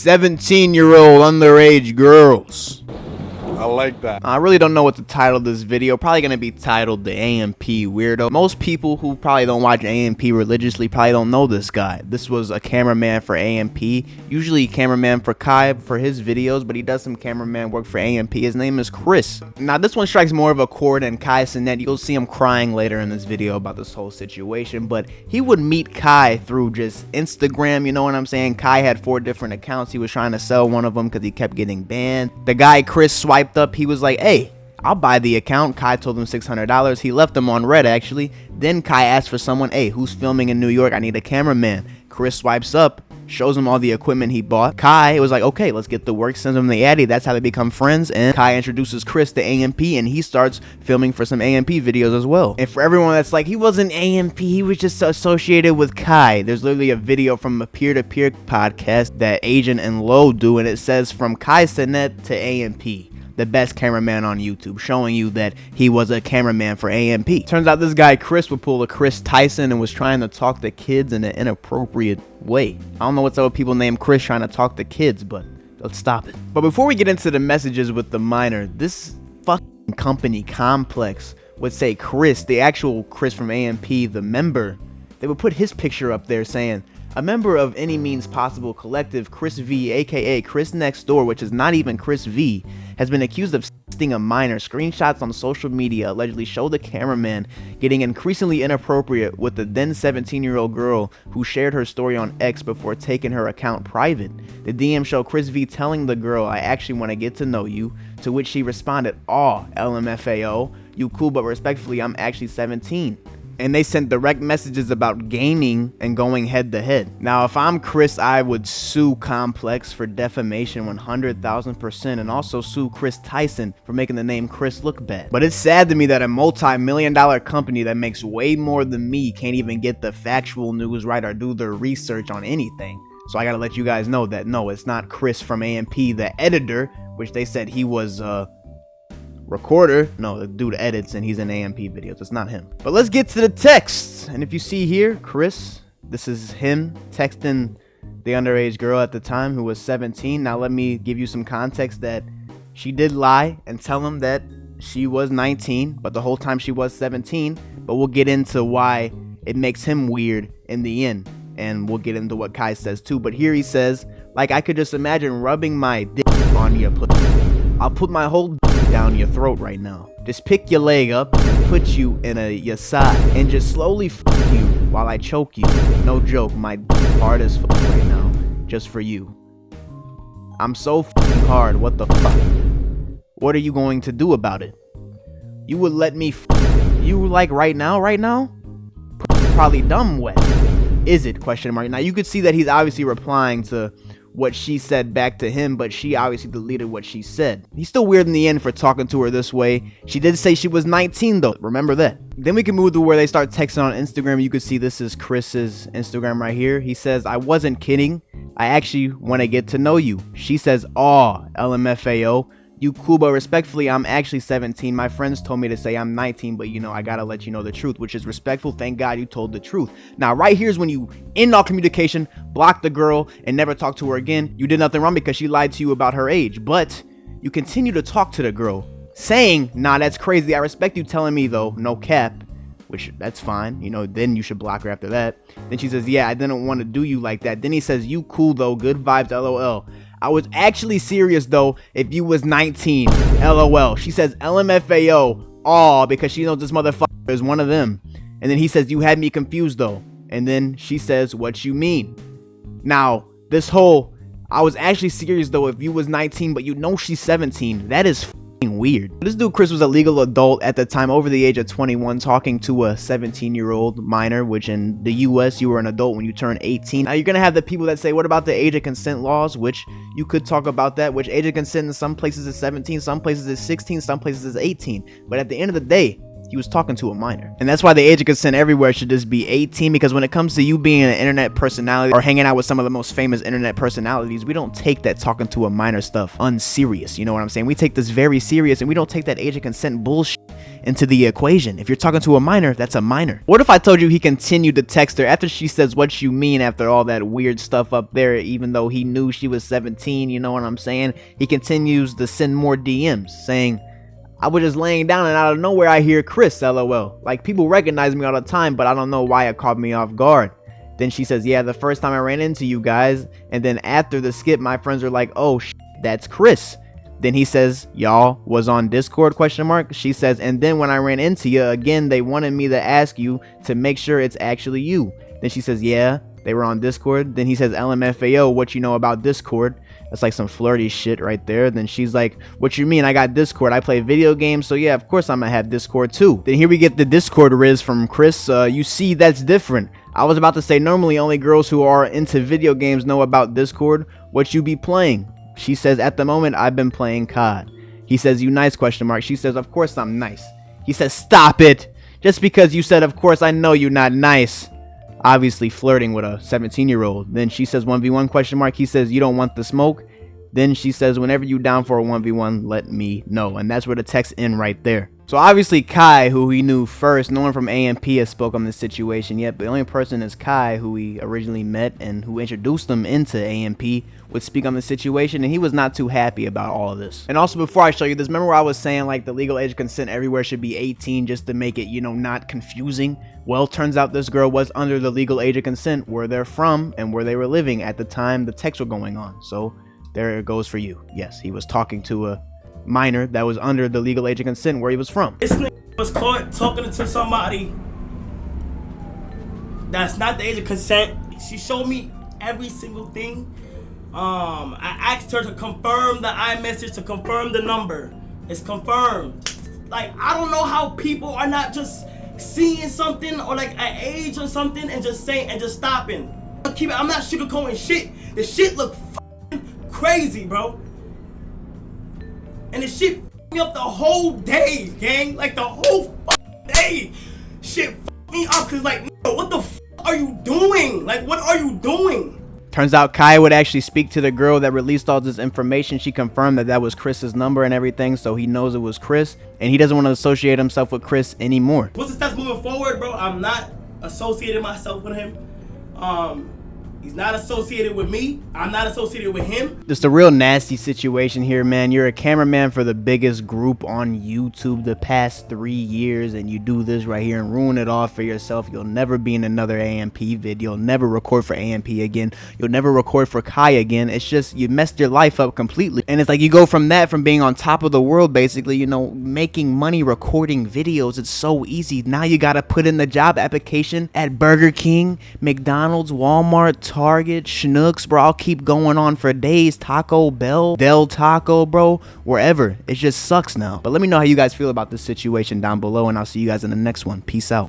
17-year-old underage girls. I like that. I really don't know what to title this video. Probably going to be titled the AMP Weirdo. Most people who probably don't watch AMP religiously probably don't know this guy. This was a cameraman for AMP. Usually cameraman for Kai for his videos, but he does some cameraman work for AMP. His name is Chris. Now this one strikes more of a chord than Kai Cenat. You'll see him crying later in this video about this whole situation, but he would meet Kai through just Instagram, you know what I'm saying? Kai had 4 different accounts. He was trying to sell one of them because he kept getting banned. The guy Chris swiped up, he was like, hey, I'll buy the account. Kai told him $600. He left them on red actually. Then Kai asked for someone, hey, who's filming in New York? I need a cameraman. Chris swipes up, shows him all the equipment he bought. Kai was like, okay, let's get the work, sends him the Addy. That's how they become friends. And Kai introduces Chris to AMP, and he starts filming for some AMP videos as well. And for everyone that's like, he wasn't AMP, he was just associated with Kai, there's literally a video from a peer-to-peer podcast that Agent and Low do, and it says from Kai Cenat to AMP, the best cameraman on YouTube, showing you that he was a cameraman for AMP. Turns out this guy Chris would pull a Chris Tyson and was trying to talk to kids in an inappropriate way. I don't know what's up with people named Chris trying to talk to kids, but let's stop it. But before we get into the messages with the minor, this fucking company Complex would say Chris, the actual Chris from AMP, the member, they would put his picture up there saying, a member of Any Means Possible collective, Chris V, aka Chris Next Door, which is not even Chris V, has been accused of sexting a minor. Screenshots on social media allegedly show the cameraman getting increasingly inappropriate with the then 17-year-old girl who shared her story on X before taking her account private. The DM show Chris V telling the girl, I actually want to get to know you, to which she responded, aw, LMFAO, you cool but respectfully, I'm actually 17. And they sent direct messages about gaming and going head to head. Now, if I'm Chris, I would sue Complex for defamation 100,000% and also sue Chris Tyson for making the name Chris look bad. But it's sad to me that a multi-million-dollar company that makes way more than me can't even get the factual news right or do their research on anything. So I gotta let you guys know that no, it's not Chris from AMP, the editor, which they said he was recorder. No, the dude edits and he's in AMP videos. It's not him. But let's get to the text. And if you see here, Chris, this is him texting the underage girl at the time who was 17. Now let me give you some context that she did lie and tell him that she was 19, but the whole time she was 17. But we'll get into why it makes him weird in the end. And we'll get into what Kai says too. But here he says, like, I could just imagine rubbing my dick on your pussy. I'll put my whole down your throat right now. Just pick your leg up and put you in your side and just slowly fuck you while I choke you. No joke, my hard as fuck right now, just for you. I'm so fucking hard, what the fuck? What are you going to do about it? You would let me fuck you like right now? Probably dumb wet. Is it? Question mark. Now you could see that he's obviously replying to what she said back to him, but she obviously deleted what she said. He's still weird in the end for talking to her this way. She did say she was 19 though, remember that. Then we can move to where they start texting on Instagram. You can see this is Chris's Instagram right here. He says, I wasn't kidding. I actually want to get to know you. She says, aw, LMFAO. You cool, but respectfully, I'm actually 17. My friends told me to say I'm 19, but you know, I gotta let you know the truth, which is respectful. Thank God you told the truth. Now, right here's when you end all communication, block the girl, and never talk to her again. You did nothing wrong because she lied to you about her age, but you continue to talk to the girl, saying, nah, that's crazy. I respect you telling me though, no cap, which that's fine. You know, then you should block her after that. Then she says, yeah, I didn't want to do you like that. Then he says, you cool though, good vibes, LOL. I was actually serious though if you was 19, LOL. She says LMFAO, aw, because she knows this motherfucker is one of them. And then he says, you had me confused though. And then she says, what you mean? Now, this whole, I was actually serious though if you was 19, but you know she's 17, that is weird. This dude Chris was a legal adult at the time, over the age of 21, talking to a 17-year-old minor, which in the US you were an adult when you turn 18. Now you're gonna have the people that say, what about the age of consent laws? Which you could talk about that, which age of consent in some places is 17, some places is 16, some places is 18. But at the end of the day, he was talking to a minor. And that's why the age of consent everywhere should just be 18, because when it comes to you being an internet personality or hanging out with some of the most famous internet personalities, we don't take that talking to a minor stuff unserious. You know what I'm saying? We take this very serious, and we don't take that age of consent bullshit into the equation. If you're talking to a minor, that's a minor. What if I told you he continued to text her after she says what you mean after all that weird stuff up there, even though he knew she was 17, you know what I'm saying? He continues to send more DMs saying, I was just laying down and out of nowhere I hear Chris, LOL. Like, people recognize me all the time, but I don't know why it caught me off guard. Then she says, yeah, the first time I ran into you guys. And then after the skip, my friends are like, oh, that's Chris. Then he says, y'all was on Discord, question mark. She says, and then when I ran into you again, they wanted me to ask you to make sure it's actually you. Then she says, yeah, they were on Discord. Then he says, LMFAO, what you know about Discord? That's like some flirty shit right there. Then she's like, what you mean? I got Discord. I play video games, so yeah, of course I'm gonna have Discord too. Then here we get the Discord riz from Chris. You see, that's different. I was about to say normally only girls who are into video games know about Discord. What you be playing? She says, at the moment, I've been playing COD. He says, you nice, question mark. She says, of course I'm nice. He says, stop it. Just because you said, of course, I know you're not nice. Obviously flirting with a 17-year-old. Then she says, 1v1, question mark. He says, you don't want the smoke. Then she says, whenever you down for a 1v1, let me know. And that's where the text end right there. So obviously Kai, who he knew first, no one from AMP has spoke on this situation yet, but the only person is Kai, who he originally met and who introduced him into AMP, would speak on the situation, and he was not too happy about all of this. And also, before I show you this, remember where I was saying like the legal age of consent everywhere should be 18 just to make it, you know, not confusing? Well, turns out this girl was under the legal age of consent where they're from and where they were living at the time the texts were going on. So there it goes for you. Yes, he was talking to a minor that was under the legal age of consent where he was from. This nigga was caught talking to somebody that's not the age of consent. She showed me every single thing. I asked her to confirm the iMessage, to confirm the number. It's confirmed. Like, I don't know how people are not just seeing something or like an age or something and just saying and just stopping. I'm not sugarcoating shit. The shit look crazy, bro. And the shit me up the whole day, gang. Like the whole day. Shit me up, cause like, what the are you doing? Like, what are you doing? Turns out Kai would actually speak to the girl that released all this information. She confirmed that that was Chris's number and everything, so he knows it was Chris, and he doesn't want to associate himself with Chris anymore. What's the steps moving forward, bro? I'm not associating myself with him. He's not associated with me. I'm not associated with him. Just a real nasty situation here, man. You're a cameraman for the biggest group on YouTube the past 3 years, and you do this right here and ruin it all for yourself. You'll never be in another AMP video. You'll never record for AMP again. You'll never record for Kai again. It's just, you messed your life up completely. And it's like you go from that, from being on top of the world, basically, you know, making money recording videos. It's so easy. Now you gotta put in the job application at Burger King, McDonald's, Walmart, Target, Schnucks, bro. I'll keep going on for days. Taco Bell, Del Taco, bro. Wherever. It just sucks now. But let me know how you guys feel about this situation down below, and I'll see you guys in the next one. Peace out.